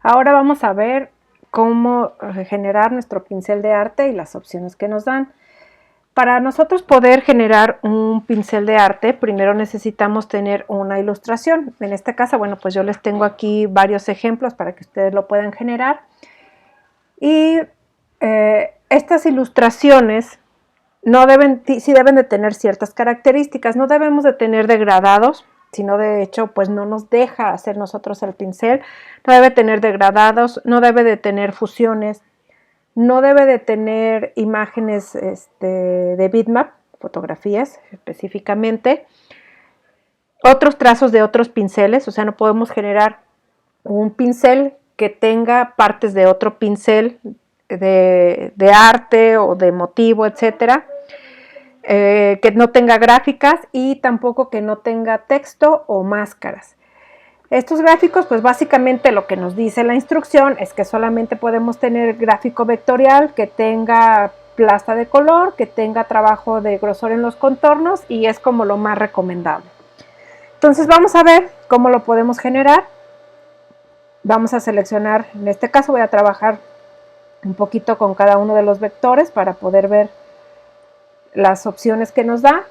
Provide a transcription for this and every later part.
Ahora vamos a ver cómo generar nuestro pincel de arte y las opciones que nos dan. Para nosotros poder generar un pincel de arte, primero necesitamos tener una ilustración. En este caso, bueno, pues yo les tengo aquí varios ejemplos para que ustedes lo puedan generar. Y estas ilustraciones sí deben de tener ciertas características. No debemos de tener degradados, sino de hecho pues no nos deja hacer nosotros el pincel. No debe tener degradados, no debe de tener fusiones, no debe de tener imágenes de bitmap, fotografías específicamente, otros trazos de otros pinceles, o sea, no podemos generar un pincel que tenga partes de otro pincel de arte o de motivo, etcétera. Que no tenga gráficas y tampoco que no tenga texto o máscaras. Estos gráficos, pues básicamente lo que nos dice la instrucción es que solamente podemos tener gráfico vectorial que tenga plaza de color, que tenga trabajo de grosor en los contornos y es como lo más recomendable. Entonces vamos a ver cómo lo podemos generar. Vamos a seleccionar, en este caso voy a trabajar un poquito con cada uno de los vectores para poder ver las opciones que nos da.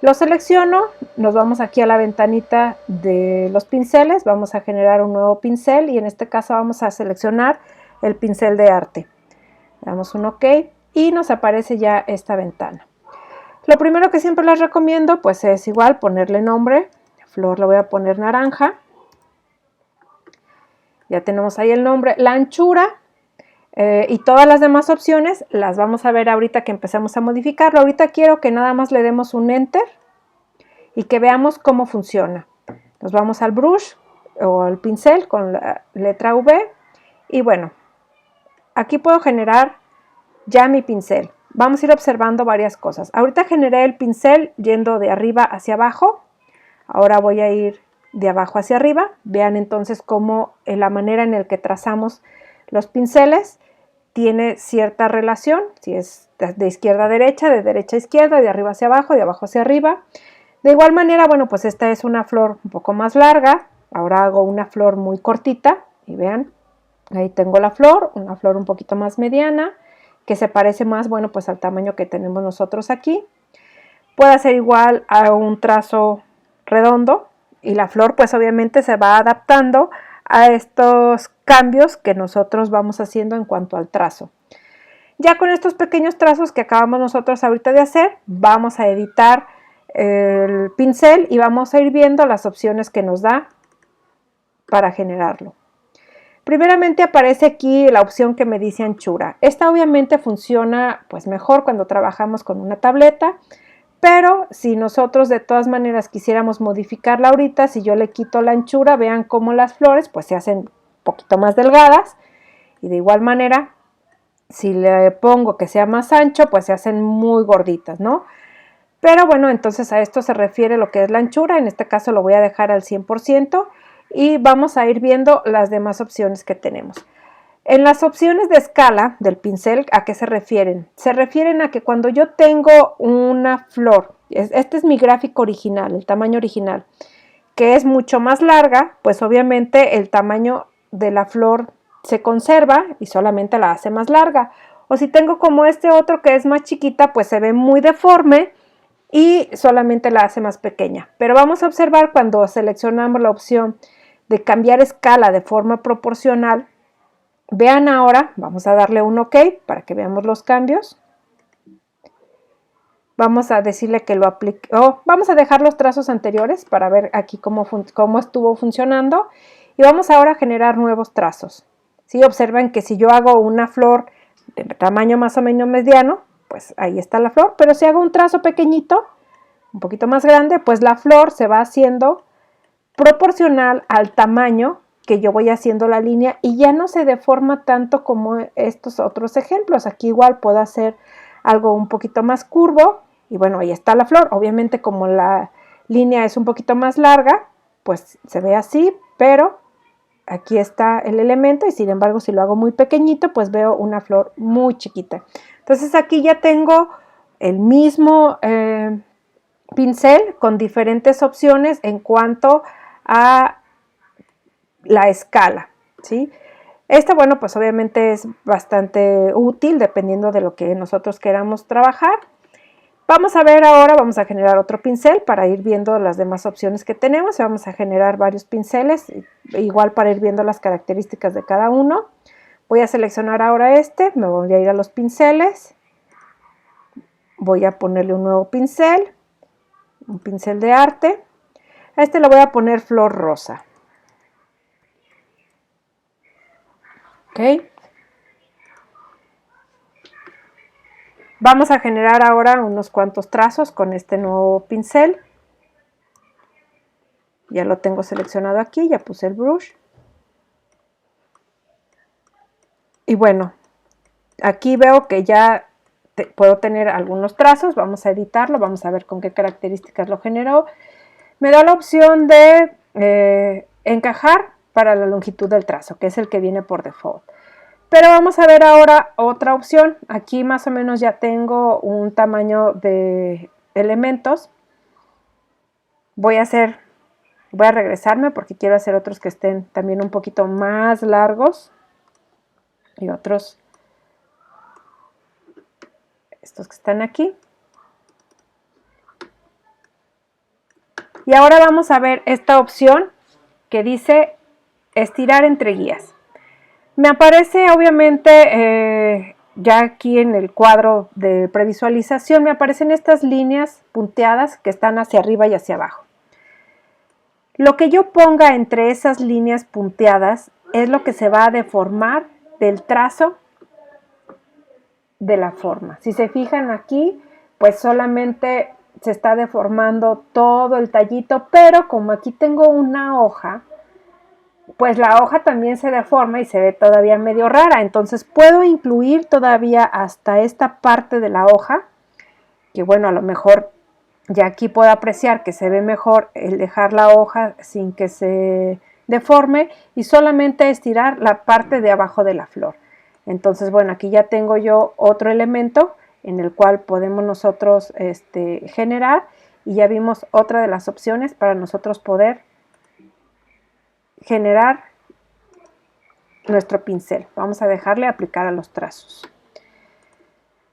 Lo selecciono, nos vamos aquí a la ventanita de los pinceles, vamos a generar un nuevo pincel y en este caso vamos a seleccionar el pincel de arte. Damos un OK y nos aparece ya esta ventana. Lo primero que siempre les recomiendo pues es igual ponerle nombre. Flor le voy a poner naranja. Ya tenemos ahí el nombre. La anchura y todas las demás opciones las vamos a ver ahorita que empecemos a modificarlo. Ahorita quiero que nada más le demos un Enter y que veamos cómo funciona. Nos vamos al brush o al pincel con la letra V y bueno, aquí puedo generar ya mi pincel. Vamos a ir observando varias cosas. Ahorita generé el pincel yendo de arriba hacia abajo. Ahora voy a ir de abajo hacia arriba. Vean entonces cómo la manera en la que trazamos los pinceles tiene cierta relación, si es de izquierda a derecha, de derecha a izquierda, de arriba hacia abajo, de abajo hacia arriba. De igual manera, bueno, pues esta es una flor un poco más larga. Ahora hago una flor muy cortita y vean, ahí tengo la flor, una flor un poquito más mediana, que se parece más, bueno, pues al tamaño que tenemos nosotros aquí. Puede ser igual a un trazo redondo y la flor pues obviamente se va adaptando a estos cambios que nosotros vamos haciendo en cuanto al trazo. Ya con estos pequeños trazos que acabamos nosotros ahorita de hacer, vamos a editar el pincel y vamos a ir viendo las opciones que nos da para generarlo. Primeramente aparece aquí la opción que me dice anchura. Esta obviamente funciona pues mejor cuando trabajamos con una tableta, pero si nosotros de todas maneras quisiéramos modificarla ahorita, si yo le quito la anchura, vean cómo las flores pues se hacen un poquito más delgadas y de igual manera si le pongo que sea más ancho pues se hacen muy gorditas, ¿no? Pero bueno, entonces a esto se refiere lo que es la anchura, en este caso lo voy a dejar al 100% y vamos a ir viendo las demás opciones que tenemos. En las opciones de escala del pincel, ¿a qué se refieren? Se refieren a que cuando yo tengo una flor, este es mi gráfico original, el tamaño original, que es mucho más larga, pues obviamente el tamaño de la flor se conserva y solamente la hace más larga. O si tengo como este otro que es más chiquita, pues se ve muy deforme y solamente la hace más pequeña. Pero vamos a observar cuando seleccionamos la opción de cambiar escala de forma proporcional. Vean ahora, vamos a darle un OK para que veamos los cambios. Vamos a decirle que lo aplique. Vamos a dejar los trazos anteriores para ver aquí cómo estuvo funcionando. Y vamos ahora a generar nuevos trazos. ¿Sí? Observen que si yo hago una flor de tamaño más o menos mediano, pues ahí está la flor. Pero si hago un trazo pequeñito, un poquito más grande, pues la flor se va haciendo proporcional al tamaño que yo voy haciendo la línea y ya no se deforma tanto como estos otros ejemplos. Aquí igual puedo hacer algo un poquito más curvo y bueno, ahí está la flor. Obviamente como la línea es un poquito más larga, pues se ve así, pero aquí está el elemento y sin embargo si lo hago muy pequeñito, pues veo una flor muy chiquita. Entonces aquí ya tengo el mismo pincel con diferentes opciones en cuanto a la escala, ¿sí? Bueno, pues obviamente es bastante útil dependiendo de lo que nosotros queramos trabajar. Vamos a ver ahora, vamos a generar otro pincel para ir viendo las demás opciones que tenemos. Vamos a generar varios pinceles, igual para ir viendo las características de cada uno. Voy a seleccionar ahora me voy a ir a los pinceles. Voy a ponerle un nuevo pincel, un pincel de arte. A le voy a poner flor rosa. Ok. Vamos a generar ahora unos cuantos trazos con este nuevo pincel. Ya lo tengo seleccionado aquí, ya puse el brush. Y bueno, aquí veo que ya puedo tener algunos trazos. Vamos a editarlo, vamos a ver con qué características lo generó. Me da la opción de encajar para la longitud del trazo, que es el que viene por default. Pero vamos a ver ahora otra opción. Aquí más o menos ya tengo un tamaño de elementos. Voy a regresarme porque quiero hacer otros que estén también un poquito más largos. Y otros, estos que están aquí. Y ahora vamos a ver esta opción que dice estirar entre guías. Me aparece obviamente ya aquí en el cuadro de previsualización, me aparecen estas líneas punteadas que están hacia arriba y hacia abajo. Lo que yo ponga entre esas líneas punteadas es lo que se va a deformar del trazo de la forma. Si se fijan aquí, pues solamente se está deformando todo el tallito, pero como aquí tengo una hoja, pues la hoja también se deforma y se ve todavía medio rara. Entonces puedo incluir todavía hasta esta parte de la hoja, que bueno, a lo mejor ya aquí puedo apreciar que se ve mejor el dejar la hoja sin que se deforme y solamente estirar la parte de abajo de la flor. Entonces, bueno, aquí ya tengo yo otro elemento en el cual podemos nosotros generar, y ya vimos otra de las opciones para nosotros poder generar nuestro pincel. Vamos a dejarle aplicar a los trazos.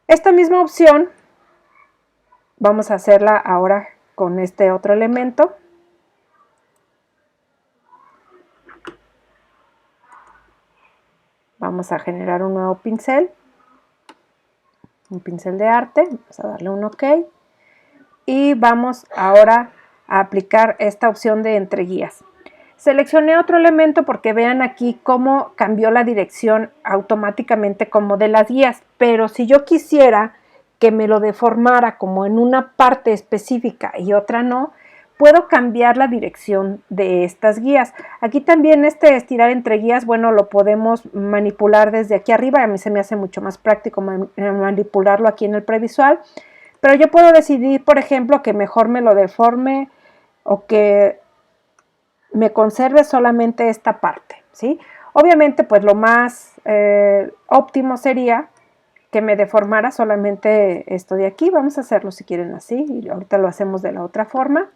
Esta misma opción vamos a hacerla ahora con este otro elemento. Vamos a generar un nuevo pincel, un pincel de arte. Vamos a darle un OK. Y vamos ahora a aplicar esta opción de entre guías. Seleccioné otro elemento porque vean aquí cómo cambió la dirección automáticamente como de las guías, pero si yo quisiera que me lo deformara como en una parte específica y otra no, puedo cambiar la dirección de estas guías. Aquí también estirar entre guías, bueno, lo podemos manipular desde aquí arriba. A mí se me hace mucho más práctico manipularlo aquí en el previsual, pero yo puedo decidir, por ejemplo, que mejor me lo deforme o que me conserve solamente esta parte, ¿sí? Obviamente, pues lo más óptimo sería que me deformara solamente esto de aquí. Vamos a hacerlo si quieren así, y ahorita lo hacemos de la otra forma.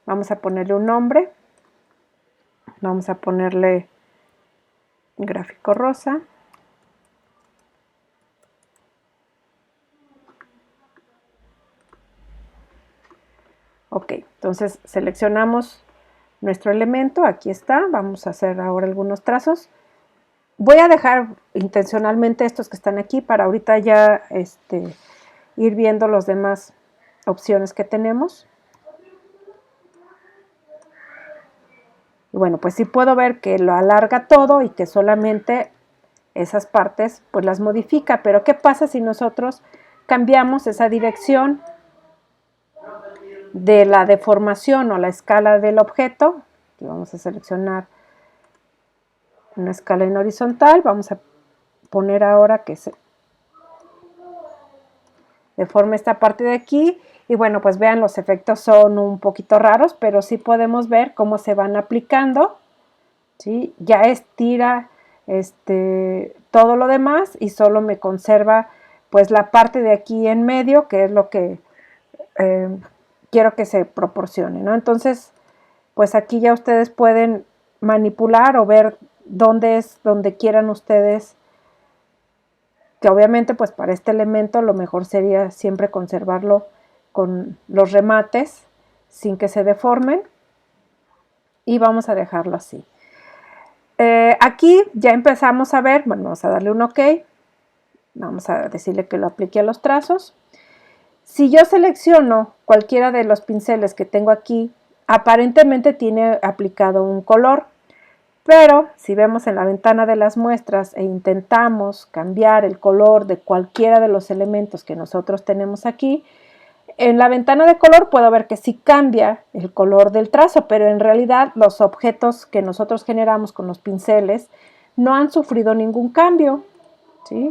Vamos a ponerle un nombre. Vamos a ponerle gráfico rosa. Ok, entonces seleccionamos nuestro elemento, aquí está. Vamos a hacer ahora algunos trazos. Voy a dejar intencionalmente estos que están aquí para ahorita ya ir viendo las demás opciones que tenemos. Y bueno, pues sí puedo ver que lo alarga todo y que solamente esas partes pues las modifica. Pero ¿qué pasa si nosotros cambiamos esa dirección de la deformación o la escala del objeto? Aquí vamos a seleccionar una escala en horizontal. Vamos a poner ahora que se deforme esta parte de aquí. Y bueno, pues vean, los efectos son un poquito raros, pero sí podemos ver cómo se van aplicando, ¿sí? Ya estira todo lo demás y solo me conserva pues la parte de aquí en medio, que es lo que quiero que se proporcione, ¿no? Entonces, pues aquí ya ustedes pueden manipular o ver dónde es donde quieran ustedes, que obviamente pues para este elemento lo mejor sería siempre conservarlo con los remates sin que se deformen, y vamos a dejarlo así. Aquí ya empezamos a ver, bueno, vamos a darle un OK, vamos a decirle que lo aplique a los trazos. Si yo selecciono cualquiera de los pinceles que tengo aquí, aparentemente tiene aplicado un color, pero si vemos en la ventana de las muestras e intentamos cambiar el color de cualquiera de los elementos que nosotros tenemos aquí, en la ventana de color puedo ver que sí cambia el color del trazo, pero en realidad los objetos que nosotros generamos con los pinceles no han sufrido ningún cambio, ¿sí?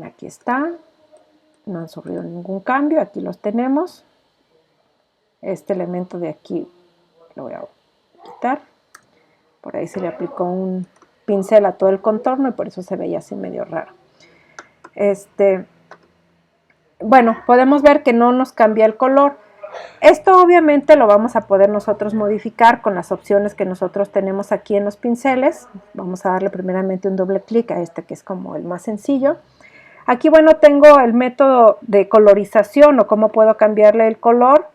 Aquí está, no han sufrido ningún cambio, aquí los tenemos. Este elemento de aquí lo voy a quitar. Por ahí se le aplicó un pincel a todo el contorno y por eso se veía así medio raro. Bueno, podemos ver que no nos cambia el color. Esto obviamente lo vamos a poder nosotros modificar con las opciones que nosotros tenemos aquí en los pinceles. Vamos a darle primeramente un doble clic a este que es como el más sencillo. Aquí, bueno, tengo el método de colorización o cómo puedo cambiarle el color.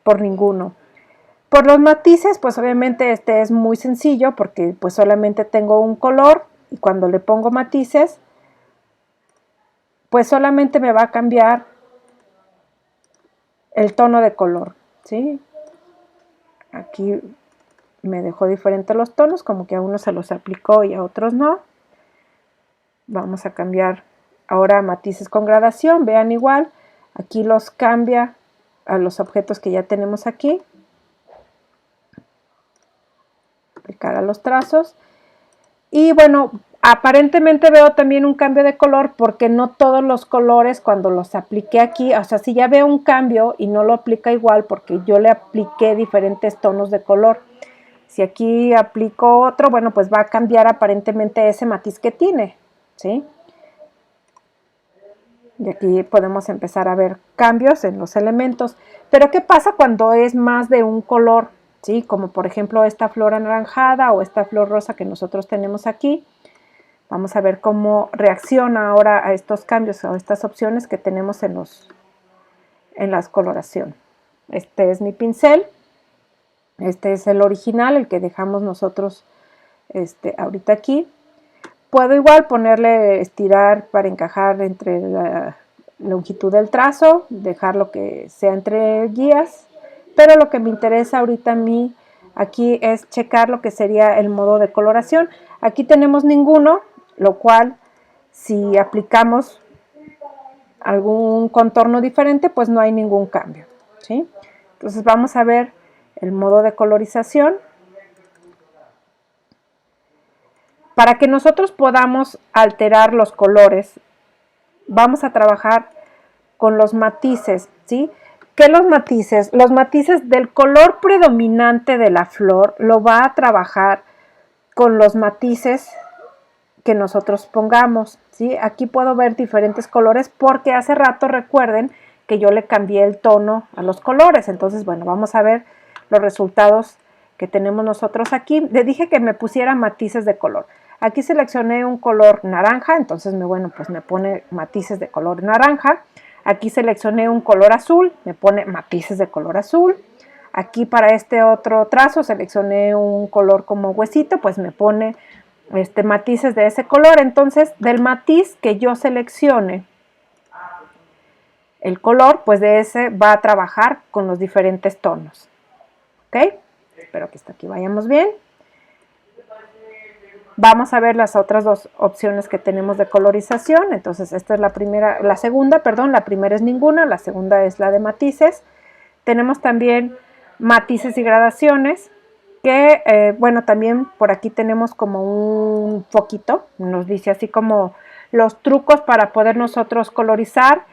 Por ninguno. Por los matices, pues obviamente este es muy sencillo porque pues solamente tengo un color y cuando le pongo matices, pues solamente me va a cambiar el tono de color, ¿sí? Aquí me dejó diferentes los tonos, como que a unos se los aplicó y a otros no. Vamos a cambiar ahora matices con gradación, vean igual, aquí los cambia a los objetos que ya tenemos aquí. Aplicar a los trazos. Y bueno, aparentemente veo también un cambio de color porque no todos los colores cuando los apliqué aquí, o sea, si ya veo un cambio y no lo aplica igual porque yo le apliqué diferentes tonos de color. Si aquí aplico otro, bueno, pues va a cambiar aparentemente ese matiz que tiene, ¿sí? Y aquí podemos empezar a ver cambios en los elementos. Pero ¿qué pasa cuando es más de un color? ¿Sí? Como por ejemplo esta flor anaranjada o esta flor rosa que nosotros tenemos aquí. Vamos a ver cómo reacciona ahora a estos cambios o estas opciones que tenemos en la coloración. Este es mi pincel. Este es el original, el que dejamos nosotros ahorita aquí. Puedo igual ponerle estirar para encajar entre la longitud del trazo, dejarlo que sea entre guías, pero lo que me interesa ahorita a mí aquí es checar lo que sería el modo de coloración. Aquí tenemos ninguno, lo cual si aplicamos algún contorno diferente, pues no hay ningún cambio, ¿sí? Entonces vamos a ver el modo de colorización. Para que nosotros podamos alterar los colores, vamos a trabajar con los matices, ¿sí? ¿Qué los matices? Los matices del color predominante de la flor lo va a trabajar con los matices que nosotros pongamos, ¿sí? Aquí puedo ver diferentes colores porque hace rato recuerden que yo le cambié el tono a los colores. Entonces, bueno, vamos a ver los resultados que tenemos nosotros aquí. Le dije que me pusiera matices de color. Aquí seleccioné un color naranja, entonces bueno, pues me pone matices de color naranja. Aquí seleccioné un color azul, me pone matices de color azul. Aquí para este otro trazo seleccioné un color como huesito, pues me pone matices de ese color. Entonces, del matiz que yo seleccione el color, pues de ese va a trabajar con los diferentes tonos. ¿Ok? Espero que hasta aquí vayamos bien. Vamos a ver las otras dos opciones que tenemos de colorización. Entonces, esta es la primera, la segunda es ninguna, la segunda es la de matices. Tenemos también matices y gradaciones, que, bueno, también por aquí tenemos como un foquito, nos dice así como los trucos para poder nosotros colorizar,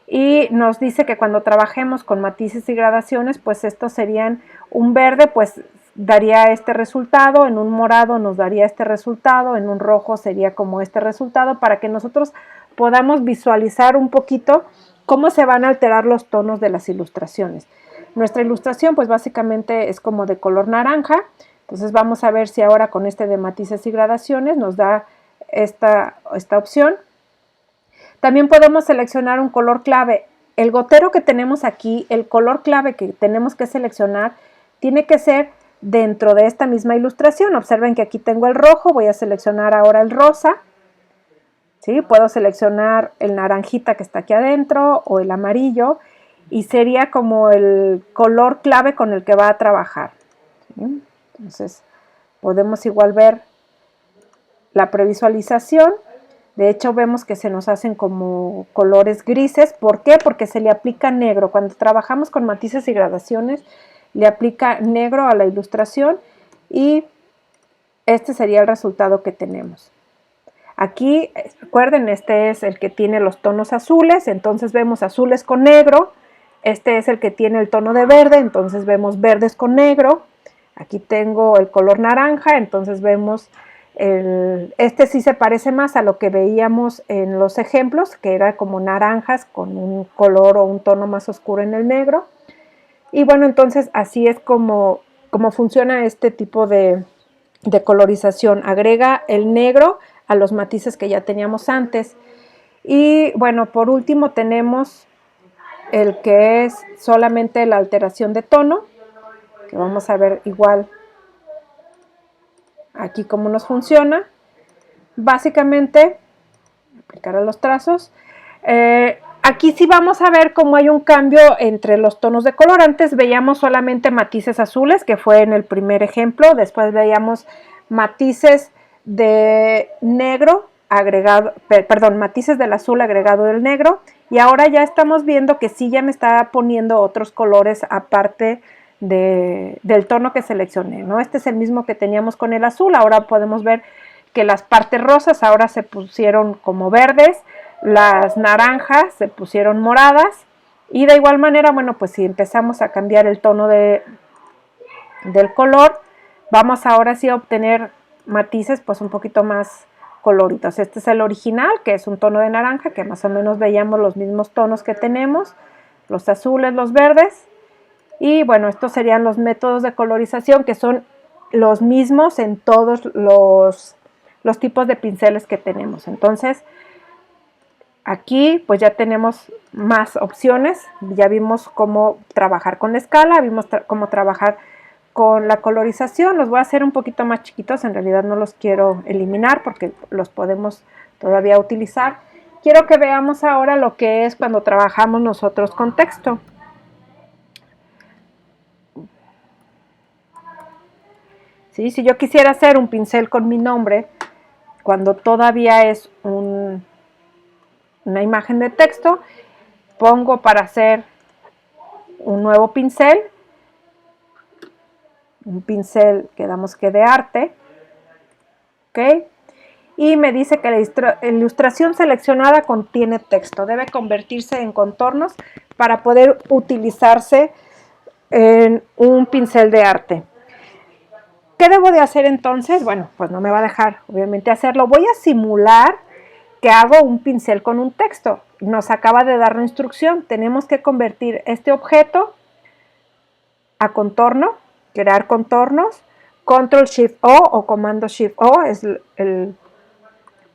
y nos dice que cuando trabajemos con matices y gradaciones, pues estos serían un verde, pues daría este resultado, en un morado nos daría este resultado, en un rojo sería como este resultado, para que nosotros podamos visualizar un poquito cómo se van a alterar los tonos de las ilustraciones. Nuestra ilustración pues básicamente es como de color naranja, Entonces vamos a ver si ahora con este de matices y gradaciones nos da esta opción. También podemos seleccionar un color clave. El gotero que tenemos aquí, el color clave que tenemos que seleccionar, tiene que ser dentro de esta misma ilustración. Observen que aquí tengo el rojo, voy a seleccionar ahora el rosa. ¿Sí? Puedo seleccionar el naranjita que está aquí adentro o el amarillo y sería como el color clave con el que va a trabajar. ¿Sí? Entonces podemos igual ver la previsualización. De hecho vemos que se nos hacen como colores grises. ¿Por qué? Porque se le aplica negro. Cuando trabajamos con matices y gradaciones le aplica negro a la ilustración y este sería el resultado que tenemos. Aquí, recuerden, este es el que tiene los tonos azules, entonces vemos azules con negro. Este es el que tiene el tono de verde, entonces vemos verdes con negro. Aquí tengo el color naranja, entonces vemos, este sí se parece más a lo que veíamos en los ejemplos, que era como naranjas con un color o un tono más oscuro en el negro. Y bueno, entonces así es como funciona este tipo de colorización. Agrega el negro a los matices que ya teníamos antes. Y bueno, por último tenemos el que es solamente la alteración de tono, que vamos a ver igual aquí cómo nos funciona. Básicamente, aplicar a los trazos. Aquí sí vamos a ver cómo hay un cambio entre los tonos de color. Antes veíamos solamente matices azules, que fue en el primer ejemplo. Después veíamos matices de negro agregado, perdón, matices del azul agregado del negro. Y ahora ya estamos viendo que sí ya me está poniendo otros colores aparte del tono que seleccioné, ¿no? Este es el mismo que teníamos con el azul. Ahora podemos ver que las partes rosas ahora se pusieron como verdes, las naranjas se pusieron moradas y de igual manera, bueno, pues si empezamos a cambiar el tono del color, vamos ahora sí a obtener matices pues un poquito más coloridos. Este es el original, que es un tono de naranja, que más o menos veíamos los mismos tonos que tenemos, los azules, los verdes. Y bueno, estos serían los métodos de colorización, que son los mismos en todos los tipos de pinceles que tenemos. Entonces, aquí pues ya tenemos más opciones. Ya vimos cómo trabajar con la escala, vimos cómo trabajar con la colorización. Los voy a hacer un poquito más chiquitos, en realidad no los quiero eliminar porque los podemos todavía utilizar. Quiero que veamos ahora lo que es cuando trabajamos nosotros con texto. ¿Sí? Si yo quisiera hacer un pincel con mi nombre, cuando todavía es una imagen de texto, pongo para hacer un nuevo pincel, un pincel que damos que de arte, ¿ok? Y me dice que la ilustración seleccionada contiene texto, debe convertirse en contornos para poder utilizarse en un pincel de arte. ¿Qué debo de hacer entonces? Bueno, pues no me va a dejar obviamente hacerlo. Voy a simular que hago un pincel con un texto. Nos acaba de dar la instrucción. Tenemos que convertir este objeto a contorno, crear contornos. Control Shift O Comando Shift O es el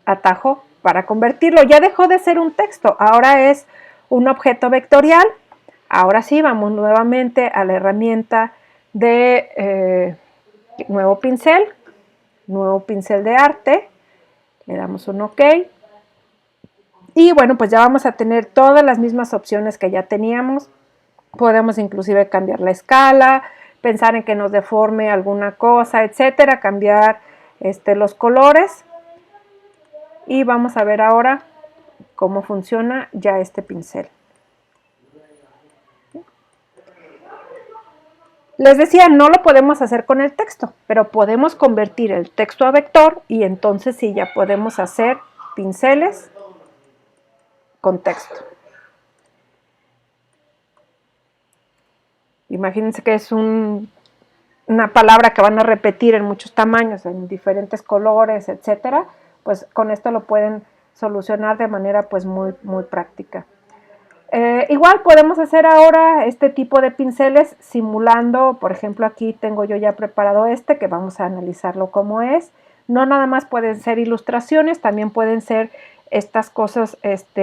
atajo para convertirlo. Ya dejó de ser un texto, ahora es un objeto vectorial. Ahora sí, vamos nuevamente a la herramienta de nuevo pincel de arte, le damos un OK y bueno, pues ya vamos a tener todas las mismas opciones que ya teníamos. Podemos inclusive cambiar la escala, pensar en que nos deforme alguna cosa, etcétera, cambiar los colores y vamos a ver ahora cómo funciona ya este pincel. Les decía, no lo podemos hacer con el texto, pero podemos convertir el texto a vector y entonces sí ya podemos hacer pinceles con texto. Imagínense que es una palabra que van a repetir en muchos tamaños, en diferentes colores, etcétera. Pues con esto lo pueden solucionar de manera pues muy práctica. Igual podemos hacer ahora este tipo de pinceles simulando, por ejemplo, aquí tengo yo ya preparado este, que vamos a analizarlo como es. No nada más pueden ser ilustraciones, también pueden ser estas cosas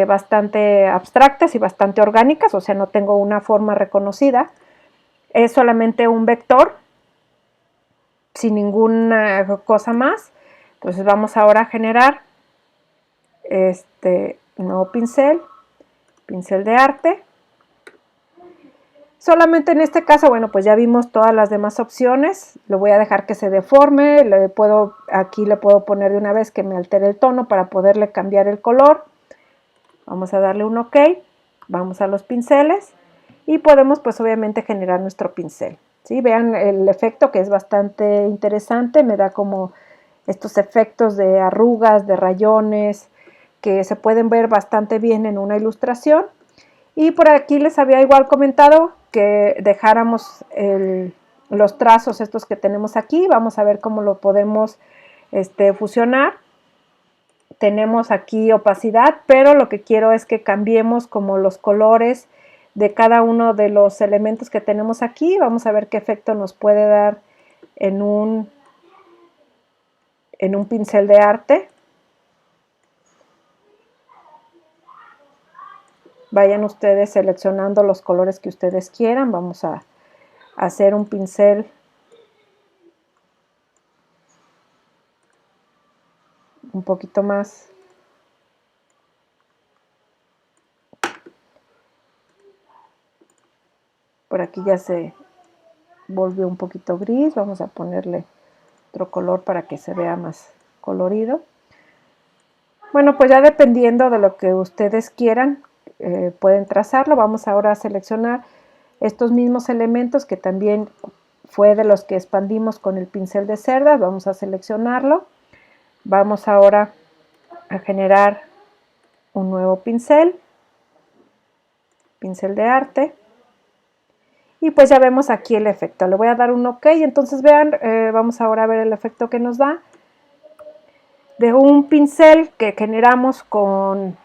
bastante abstractas y bastante orgánicas, o sea, no tengo una forma reconocida. Es solamente un vector, sin ninguna cosa más. Entonces vamos ahora a generar este nuevo pincel de arte. Solamente en este caso, bueno, pues ya vimos todas las demás opciones. Lo voy a dejar que se deforme. Aquí le puedo poner de una vez que me altere el tono para poderle cambiar el color. Vamos a darle un OK. Vamos a los pinceles y podemos pues obviamente generar nuestro pincel. ¿Sí? Vean el efecto, que es bastante interesante. Me da como estos efectos de arrugas, de rayones, que se pueden ver bastante bien en una ilustración. Y por aquí les había igual comentado que dejáramos los trazos estos que tenemos aquí. Vamos a ver cómo lo podemos fusionar. Tenemos aquí opacidad, pero lo que quiero es que cambiemos como los colores de cada uno de los elementos que tenemos aquí. Vamos a ver qué efecto nos puede dar en un pincel de arte. Vayan ustedes seleccionando los colores que ustedes quieran. Vamos a hacer un pincel un poquito más por aquí ya se volvió un poquito gris. Vamos a ponerle otro color para que se vea más colorido. Bueno, pues ya dependiendo de lo que ustedes quieran, pueden trazarlo. Vamos ahora a seleccionar estos mismos elementos que también fue de los que expandimos con el pincel de cerdas. Vamos a seleccionarlo. Vamos ahora a generar un nuevo pincel de arte. Y pues ya vemos aquí el efecto. Le voy a dar un OK. Entonces vean, vamos ahora a ver el efecto que nos da. De un pincel que generamos con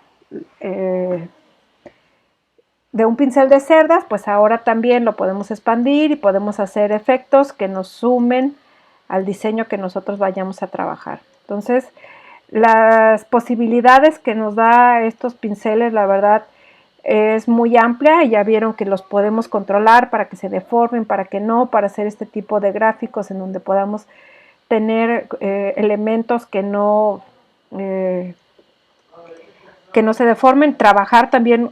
de un pincel de cerdas, pues ahora también lo podemos expandir y podemos hacer efectos que nos sumen al diseño que nosotros vayamos a trabajar. Entonces, las posibilidades que nos da estos pinceles, la verdad, es muy amplia. Ya vieron que los podemos controlar para que se deformen, para que no, para hacer este tipo de gráficos en donde podamos tener elementos que no se deformen, trabajar también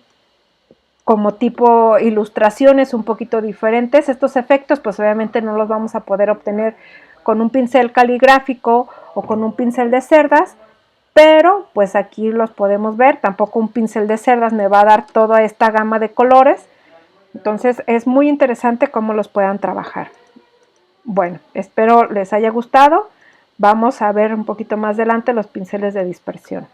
como tipo ilustraciones un poquito diferentes. Estos efectos pues obviamente no los vamos a poder obtener con un pincel caligráfico o con un pincel de cerdas, pero pues aquí los podemos ver. Tampoco un pincel de cerdas me va a dar toda esta gama de colores, entonces es muy interesante cómo los puedan trabajar. Bueno, espero les haya gustado. Vamos a ver un poquito más adelante los pinceles de dispersión.